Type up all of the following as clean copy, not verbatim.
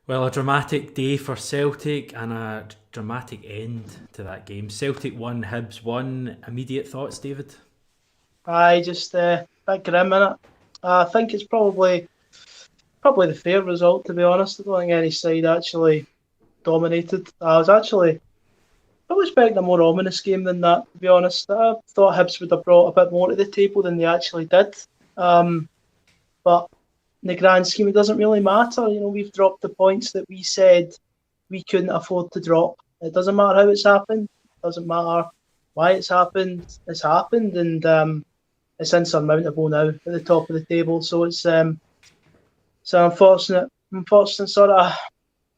Well, a dramatic day for Celtic and a dramatic end to that game. Celtic won, Hibs won. Immediate thoughts, David? Aye, just a bit grim in it. I think it's probably the fair result, to be honest. I don't think any side actually dominated. I was actually probably expecting a more ominous game than that, to be honest. I thought Hibs would have brought a bit more to the table than they actually did. Um, but in the grand scheme, it doesn't really matter. We've dropped the points that we said we couldn't afford to drop. It doesn't matter how it's happened. It doesn't matter why it's happened. It's happened, and it's insurmountable now at the top of the table. So it's an unfortunate sort of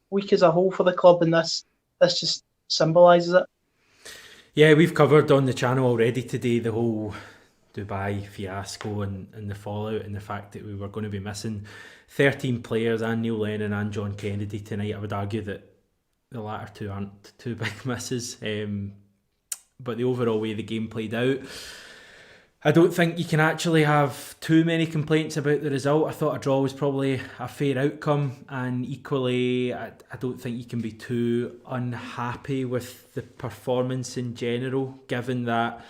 week as a whole for the club, and this just symbolises it. Yeah, we've covered on the channel already today the whole Dubai fiasco and the fallout and the fact that we were going to be missing 13 players and Neil Lennon and John Kennedy tonight. I would argue that the latter two aren't two big misses. But the overall way the game played out, I don't think you can actually have too many complaints about the result. I thought a draw was probably a fair outcome, and equally, I don't think you can be too unhappy with the performance in general, given that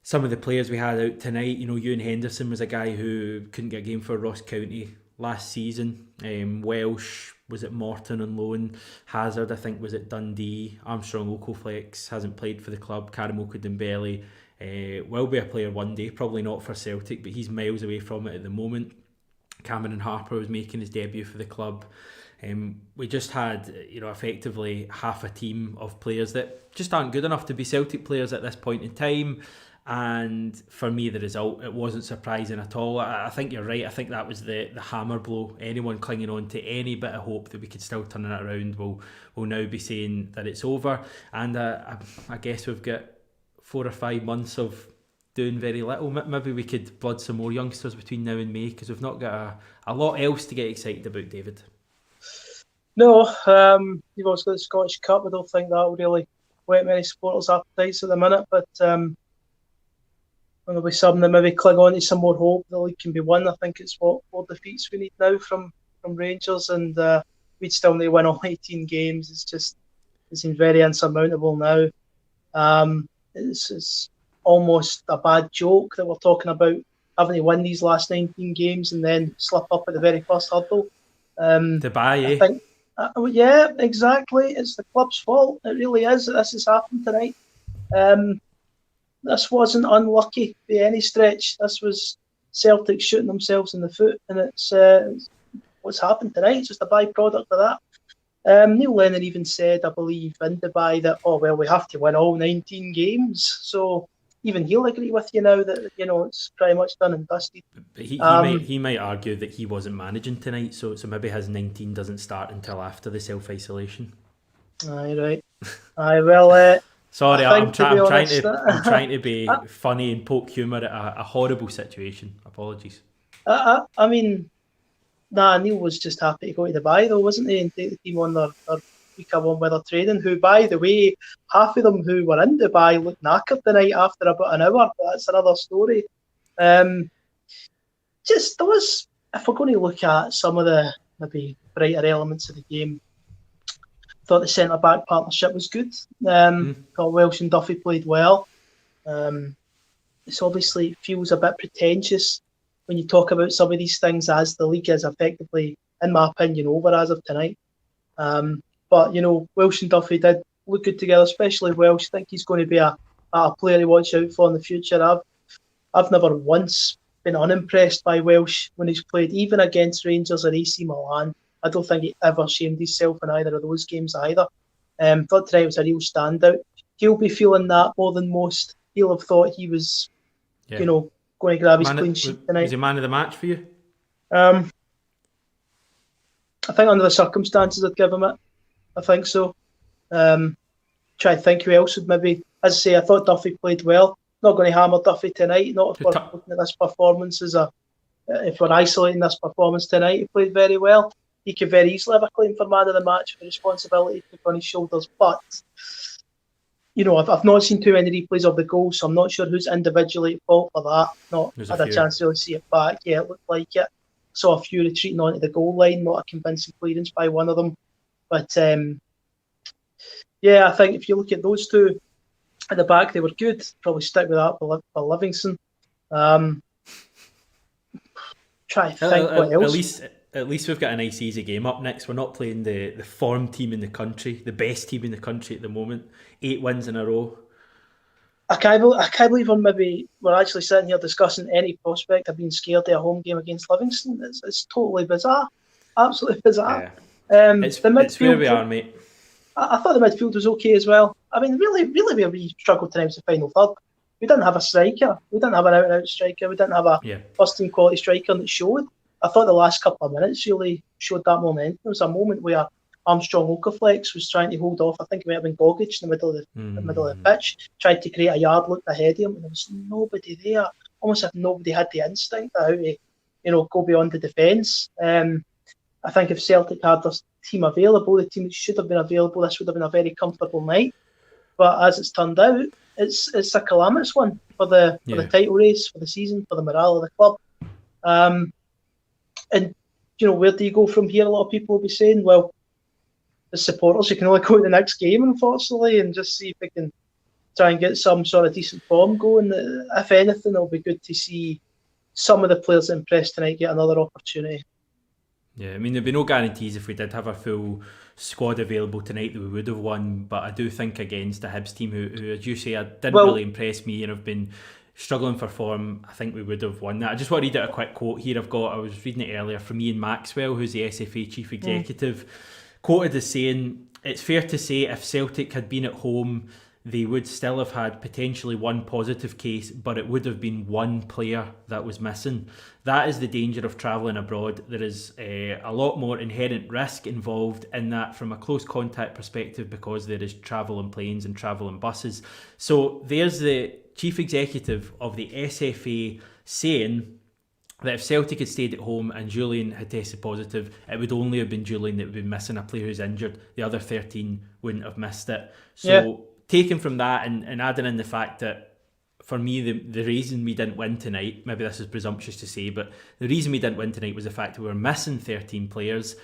some of the players we had out tonight, Ewan Henderson was a guy who couldn't get a game for Ross County last season. Welsh was at Morton on loan. Hazard, I think, was at Dundee. Armstrong Okoflex hasn't played for the club. Karamoko Dembele will be a player one day, probably not for Celtic, but he's miles away from it at the moment. Cameron Harper was making his debut for the club. We just had, effectively half a team of players that just aren't good enough to be Celtic players at this point in time. And for me, the result, it wasn't surprising at all. I think you're right. I think that was the hammer blow. Anyone clinging on to any bit of hope that we could still turn it around will now be saying that it's over. And I guess we've got 4 or 5 months of doing very little. Maybe we could blood some more youngsters between now and May, because we've not got a lot else to get excited about, David. No, you've also got the Scottish Cup. I don't think that will really whet many supporters' appetites at the minute, but there'll be some that maybe cling on to some more hope. The league can be won. I think it's what 4 defeats we need now from Rangers, and we'd still need to win all 18 games. It seems very insurmountable now. It's almost a bad joke that we're talking about having to win these last 19 games and then slip up at the very first hurdle. Dubai, I think, yeah, exactly. It's the club's fault. It really is that this has happened tonight. This wasn't unlucky by any stretch. This was Celtic shooting themselves in the foot, and it's what's happened tonight. It's just a byproduct of that. Neil Lennon even said, I believe, in Dubai that, we have to win all 19 games. So even he'll agree with you now that, it's pretty much done and dusted. But he might argue that he wasn't managing tonight, so maybe his 19 doesn't start until after the self-isolation. Aye, right. Aye, well... Sorry, I'm trying to be funny and poke humour at a horrible situation. Apologies. I mean... Nah, Neil was just happy to go to Dubai, though, wasn't he? And take the team on their week of warm weather training, who, by the way, half of them who were in Dubai looked knackered the night after about an hour, but that's another story. Just, there was, if we're going to look at some of the maybe brighter elements of the game, I thought the centre-back partnership was good. Thought Welsh and Duffy played well. It's obviously feels a bit pretentious when you talk about some of these things, as the league is effectively, in my opinion, over as of tonight. But, Welsh and Duffy did look good together, especially Welsh. I think he's going to be a player to watch out for in the future. I've never once been unimpressed by Welsh when he's played, even against Rangers or AC Milan. I don't think he ever shamed himself in either of those games either. Thought tonight was a real standout. He'll be feeling that more than most. He'll have thought he was, going to grab his clean sheet tonight. Was he man of the match for you? I think under the circumstances I'd give him it. I think so. Try to think who else would maybe... As I say, I thought Duffy played well. Not going to hammer Duffy tonight. Not if we're looking at this performance if we're isolating this performance tonight. He played very well. He could very easily have a claim for man of the match for responsibility on his shoulders. But, I've not seen too many replays of the goal, so I'm not sure who's individually at fault for that. Not had a chance to really see it back. Yeah, it looked like it. Saw a few retreating onto the goal line, not a convincing clearance by one of them. But yeah, I think if you look at those two at the back, they were good. Probably stick with that for Livingston. Try to think what else. At least we've got a nice easy game up next. We're not playing the form team in the country, the best team in the country at the moment. 8 wins in a row. I can't believe we're actually sitting here discussing any prospect of being scared of a home game against Livingston. It's totally bizarre, absolutely bizarre. Yeah. It's where we are, mate. I thought the midfield was okay as well. I mean, really, where we struggled tonight was the final third. We didn't have a striker. We didn't have an out-and-out striker. We didn't have a first-team quality striker that showed. I thought the last couple of minutes really showed that momentum. There was a moment where Armstrong Okaflex was trying to hold off. I think it might have been Gogic in the middle of the pitch, tried to create a yard look ahead of him, and there was nobody there. Almost as if nobody had the instinct of how to, go beyond the defence. I think if Celtic had their team available, the team that should have been available, this would have been a very comfortable night. But as it's turned out, it's a calamitous one for the title race, for the season, for the morale of the club. And where do you go from here? A lot of people will be saying, well, as supporters, you can only go to the next game, unfortunately, and just see if they can try and get some sort of decent form going. If anything, it'll be good to see some of the players that impressed tonight get another opportunity. Yeah, I mean, there'd be no guarantees if we did have a full squad available tonight that we would have won, but I do think against the Hibs team, who as you say, didn't really impress me and have been struggling for form, I think we would have won that. I just want to read out a quick quote here I was reading it earlier from Ian Maxwell, who's the SFA chief executive, quoted as saying, "It's fair to say if Celtic had been at home, they would still have had potentially one positive case, but it would have been one player that was missing. That is the danger of travelling abroad. There is a lot more inherent risk involved in that from a close contact perspective because there is travel in planes and travel in buses." So there's the chief executive of the SFA saying that if Celtic had stayed at home and Julian had tested positive, it would only have been Julian that would be missing, a player who's injured. The other 13 wouldn't have missed it. So taken from that and adding in the fact that for me the reason we didn't win tonight, maybe this is presumptuous to say, but the reason we didn't win tonight was the fact that we were missing 13 players.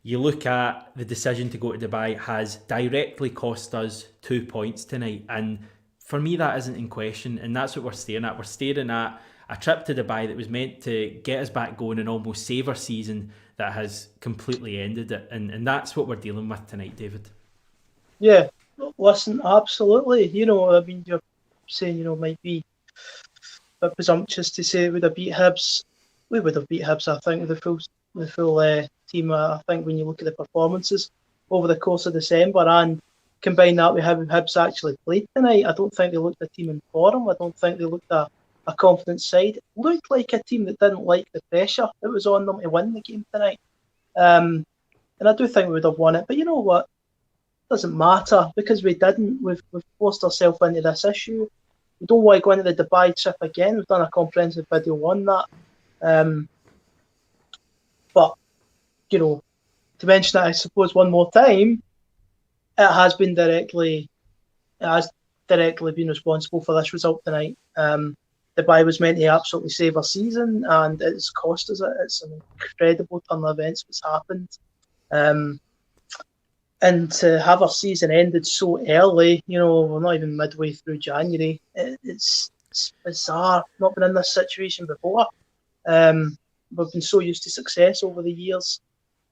You look at the decision to go to Dubai has directly cost us 2 points tonight, and for me that isn't in question, and that's what we're staring at. We're staring at a trip to Dubai that was meant to get us back going and almost save our season that has completely ended it, and that's what we're dealing with tonight, David. Yeah. Listen, absolutely. I mean, you're saying, might be a bit presumptuous to say we would have beat Hibs. We would have beat Hibs, I think, with the full team. I think when you look at the performances over the course of December and combine that with how Hibs actually played tonight, I don't think they looked a team in form. I don't think they looked a confident side. It looked like a team that didn't like the pressure that was on them to win the game tonight. And I do think we would have won it. But you know what? Doesn't matter because we didn't. We've forced ourselves into this issue. We don't want to go into the Dubai trip again. We've done a comprehensive video on that. But to mention that, I suppose one more time, it has directly been responsible for this result tonight. Dubai was meant to absolutely save our season, and it's cost us it. It's an incredible turn of events that's happened. And to have our season ended so early, we're not even midway through January. It's bizarre. Not been in this situation before. We've been so used to success over the years,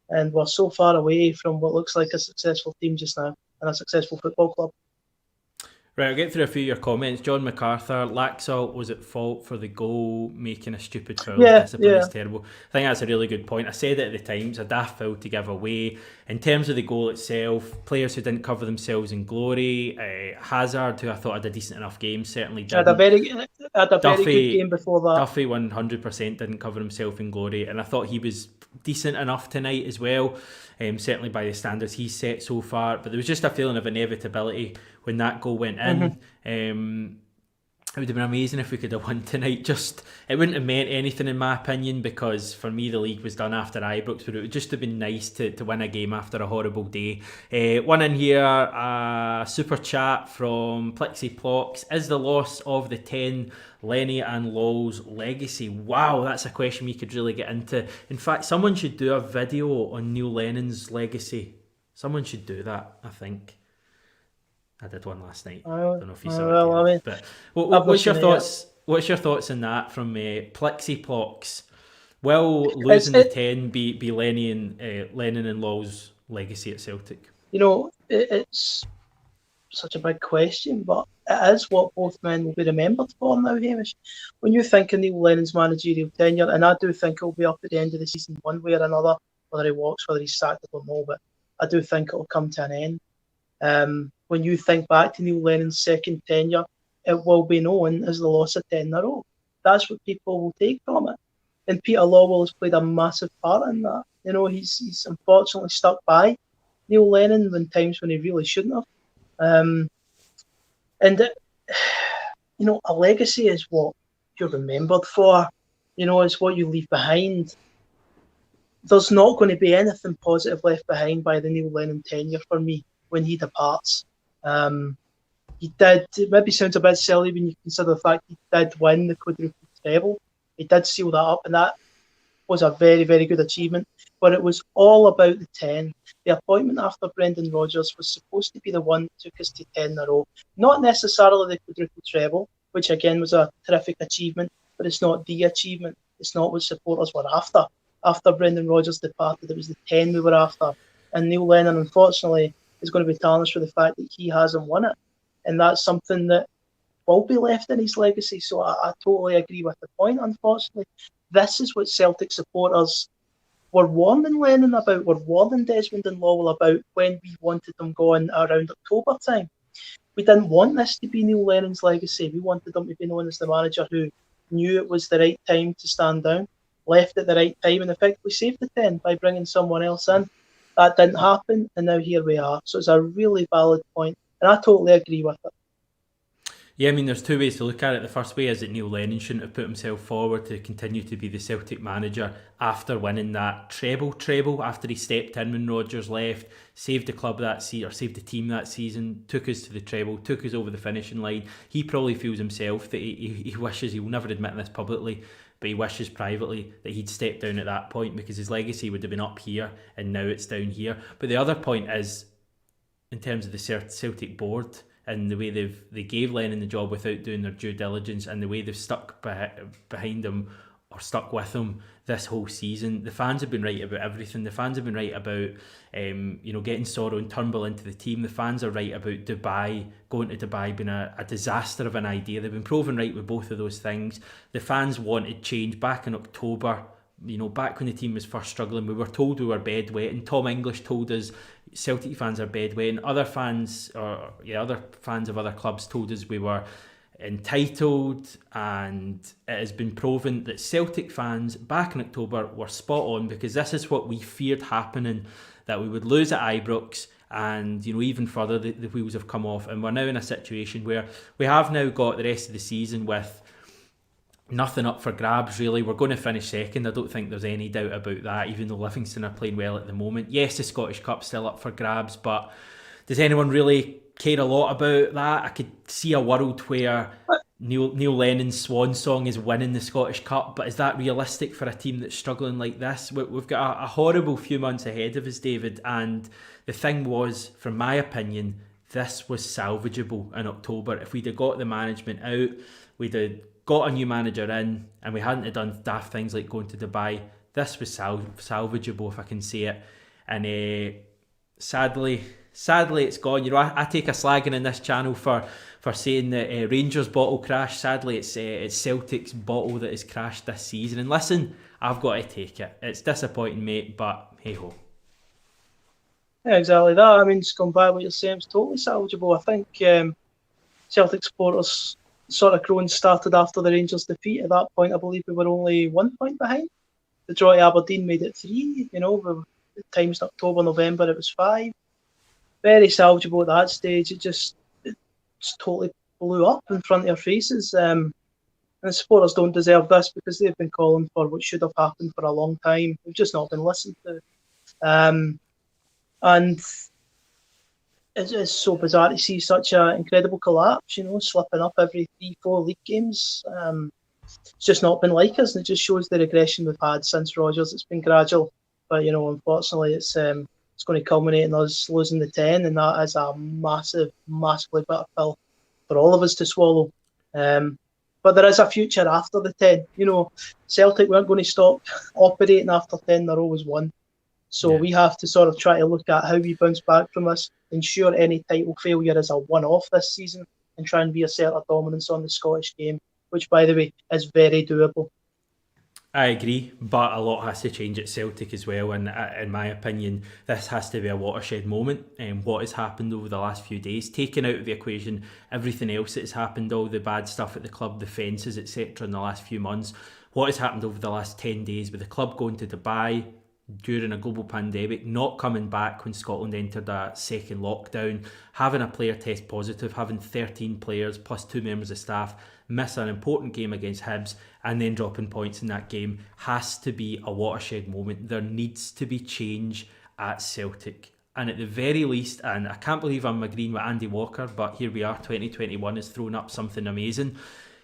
and we're so far away from what looks like a successful team just now and a successful football club. Right, I'll get through a few of your comments. John MacArthur, Laxalt was at fault for the goal, making a stupid foul. Discipline is terrible. I think that's a really good point. I said it at the time, it's a daft foul to give away. In terms of the goal itself, players who didn't cover themselves in glory, Hazard, who I thought had a decent enough game, certainly didn't. Had a very good game before that. Duffy 100% didn't cover himself in glory, and I thought he was decent enough tonight as well, certainly by the standards he's set so far. But there was just a feeling of inevitability when that goal went in. It would have been amazing if we could have won tonight. It wouldn't have meant anything in my opinion, because for me the league was done after Ibrox, but it would just have been nice to win a game after a horrible day. One in here, a super chat from Plixie Plox. Is the loss of the 10 Lenny and Lowell's legacy? Wow, that's a question we could really get into. In fact, someone should do a video on Neil Lennon's legacy. Someone should do that, I think. I did one last night. I don't know if you saw it, well, David. But what's your thoughts? What's your thoughts on that from Plixie Plox? Will losing the 10 be Lennon and Law's legacy at Celtic? It's such a big question, but it is what both men will be remembered for now, Hamish. When you think of Neil Lennon's managerial tenure, and I do think it'll be up at the end of the season one way or another, whether he walks, whether he's sacked, I don't know, but I do think it'll come to an end. When you think back to Neil Lennon's second tenure, it will be known as the loss of 10 in a row. That's what people will take from it. And Peter Lawwell has played a massive part in that. He's unfortunately stuck by Neil Lennon in times when he really shouldn't have. A legacy is what you're remembered for. It's what you leave behind. There's not going to be anything positive left behind by the Neil Lennon tenure for me when he departs. He did, it maybe sounds a bit silly when you consider the fact he did win the quadruple treble. He did seal that up, and that was a very, very good achievement. But it was all about the 10. The appointment after Brendan Rodgers was supposed to be the one that took us to 10 in a row. Not necessarily the quadruple treble, which again was a terrific achievement, but it's not the achievement. It's not what supporters were after. After Brendan Rodgers departed, it was the 10 we were after. And Neil Lennon, unfortunately, is going to be tarnished for the fact that he hasn't won it. And that's something that will be left in his legacy. So I totally agree with the point, unfortunately. This is what Celtic supporters were warning Lennon about, were warning Desmond and Lawwell about when we wanted them gone around October time. We didn't want this to be Neil Lennon's legacy. We wanted him to be known as the manager who knew it was the right time to stand down, left at the right time, and effectively saved the 10 by bringing someone else in. That didn't happen, and now here we are. So it's a really valid point, and I totally agree with it. Yeah, I mean, there's two ways to look at it. The first way is that Neil Lennon shouldn't have put himself forward to continue to be the Celtic manager after winning that treble, after he stepped in when Rodgers left, saved the club that season, or saved the team that season, took us to the treble, took us over the finishing line. He probably feels himself that he wishes, he will never admit this publicly, but he wishes privately that he'd stepped down at that point because his legacy would have been up here and now it's down here. But the other point is, in terms of the Celtic board, and the way they gave Lennon the job without doing their due diligence, and the way they've stuck behind him or stuck with him this whole season. The fans have been right about everything. The fans have been right about getting Sorrow and Turnbull into the team. The fans are right about going to Dubai being a disaster of an idea. They've been proven right with both of those things. The fans wanted change back in October. Back when the team was first struggling, we were told we were bedwetting. Tom English told us Celtic fans are bedwetting. Other fans of other clubs told us we were entitled, and it has been proven that Celtic fans back in October were spot on, because this is what we feared happening, that we would lose at Ibrox, and even further the wheels have come off, and we're now in a situation where we have now got the rest of the season with nothing up for grabs, really. We're going to finish second. I don't think there's any doubt about that, even though Livingston are playing well at the moment. Yes, the Scottish Cup's still up for grabs, but does anyone really care a lot about that? I could see a world where Neil Lennon's swan song is winning the Scottish Cup, but is that realistic for a team that's struggling like this? We've got a horrible few months ahead of us, David, and the thing was, from my opinion, this was salvageable in October. If we'd have got the management out, we'd have got a new manager in, and we hadn't done daft things like going to Dubai, this was salvageable, if I can say it. And sadly it's gone. I take a slagging in this channel for saying that Rangers bottle crashed. Sadly, it's Celtic's bottle that has crashed this season. And listen, I've got to take it. It's disappointing, mate, but hey ho. Yeah, exactly that. I mean, just going back to what you're saying, it's totally salvageable. I think Celtic supporters sort of groans started after the Rangers defeat. At that point, I believe we were only 1 point behind. The draw at Aberdeen made it 3. The times in October, November, it was 5. Very salvageable at that stage. It just totally blew up in front of your faces. And the supporters don't deserve this, because they've been calling for what should have happened for a long time. They've just not been listened to. And it's so bizarre to see such an incredible collapse, slipping up every 3-4 league games. It's just not been like us, and it just shows the regression we've had since Rodgers. It's been gradual, but unfortunately, it's it's going to culminate in us losing the 10, and that is a massively bitter pill for all of us to swallow. But there is a future after the 10. Celtic weren't going to stop operating after 10 in a row was won. So we have to sort of try to look at how we bounce back from this, ensure any title failure is a one-off this season, and try and reassert our dominance on the Scottish game, which, by the way, is very doable. I agree, but a lot has to change at Celtic as well, and in my opinion, this has to be a watershed moment. And what has happened over the last few days, taking out of the equation everything else that has happened, all the bad stuff at the club, the fences, etc. in the last few months, what has happened over the last 10 days with the club going to Dubai during a global pandemic, not coming back when Scotland entered a second lockdown, having a player test positive, having 13 players plus 2 members of staff miss an important game against Hibs and then dropping points in that game, has to be a watershed moment. There needs to be change at Celtic. And at the very least, and I can't believe I'm agreeing with Andy Walker, but here we are, 2021 has thrown up something amazing.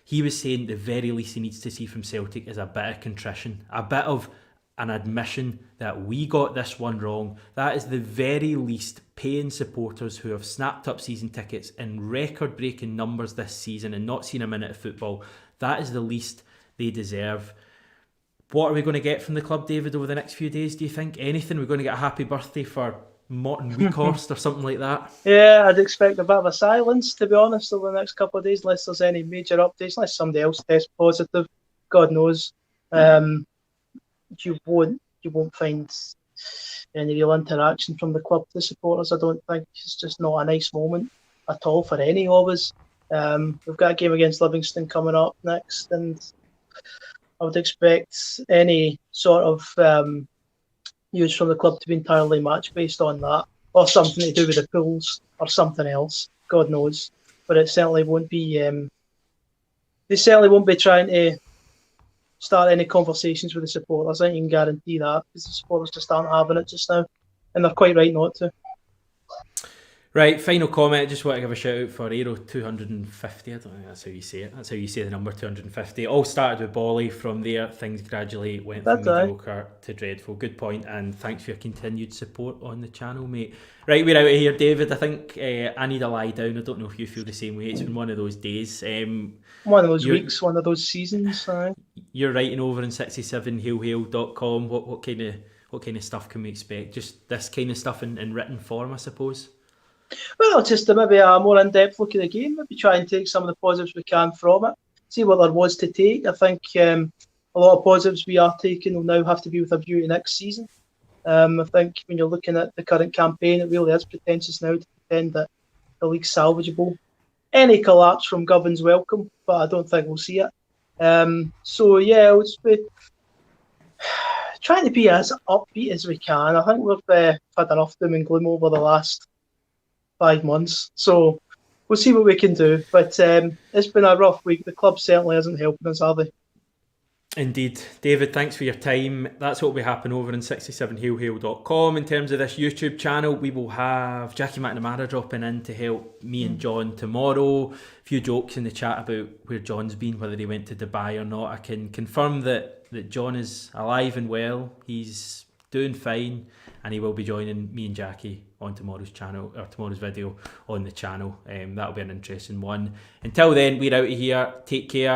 He was saying the very least he needs to see from Celtic is a bit of contrition, a bit of an admission that we got this one wrong. That is the very least paying supporters who have snapped up season tickets in record-breaking numbers this season and not seen a minute of football. That is the least they deserve. What are we going to get from the club, David, over the next few days, do you think? Anything? We're going to get a happy birthday for Morton Weekhorst or something like that? Yeah, I'd expect a bit of a silence, to be honest, over the next couple of days, unless there's any major updates, unless somebody else tests positive. God knows. You won't find any real interaction from the club to supporters. I don't think. It's just not a nice moment at all for any of us. We've got a game against Livingston coming up next, and I would expect any sort of news from the club to be entirely match based on that, or something to do with the pools or something else. God knows, but it certainly won't be. They certainly won't be trying to start any conversations with the supporters. I think you can guarantee that, because the supporters just aren't having it just now, and they're quite right not to. Right, final comment. I just want to give a shout out for Aero 250. I don't think that's how you say it. That's how you say the number 250. It all started with Bolly. From there, things gradually went from mediocre to dreadful. Good point, and thanks for your continued support on the channel, mate. Right, we're out of here, David. I think I need a lie down. I don't know if you feel the same way. It's been one of those days. One of those weeks, one of those seasons. You're writing over in 67hailhail.com. What kind of stuff can we expect? Just this kind of stuff in written form, I suppose. Well, just maybe a more in-depth look at the game. Maybe try and take some of the positives we can from it. See what there was to take. I think a lot of positives we are taking will now have to be with a view to next season. I think when you're looking at the current campaign, it really is pretentious now to pretend that the league's salvageable. Any collapse from Govern's welcome, but I don't think we'll see it. So yeah, we'll just be trying to be as upbeat as we can. I think we've had enough doom and gloom over the last 5 months, so we'll see what we can do. But it's been a rough week. The club certainly isn't helping us, are they? Indeed. David, thanks for your time. That's what will be happening over in 67hailhail.com. In terms of this YouTube channel, we will have Jackie McNamara dropping in to help me and John tomorrow. A few jokes in the chat about where John's been, whether he went to Dubai or not. I can confirm that John is alive and well. He's doing fine, and he will be joining me and Jackie on tomorrow's channel, or tomorrow's video on the channel. That'll be an interesting one. Until then, we're out of here. Take care.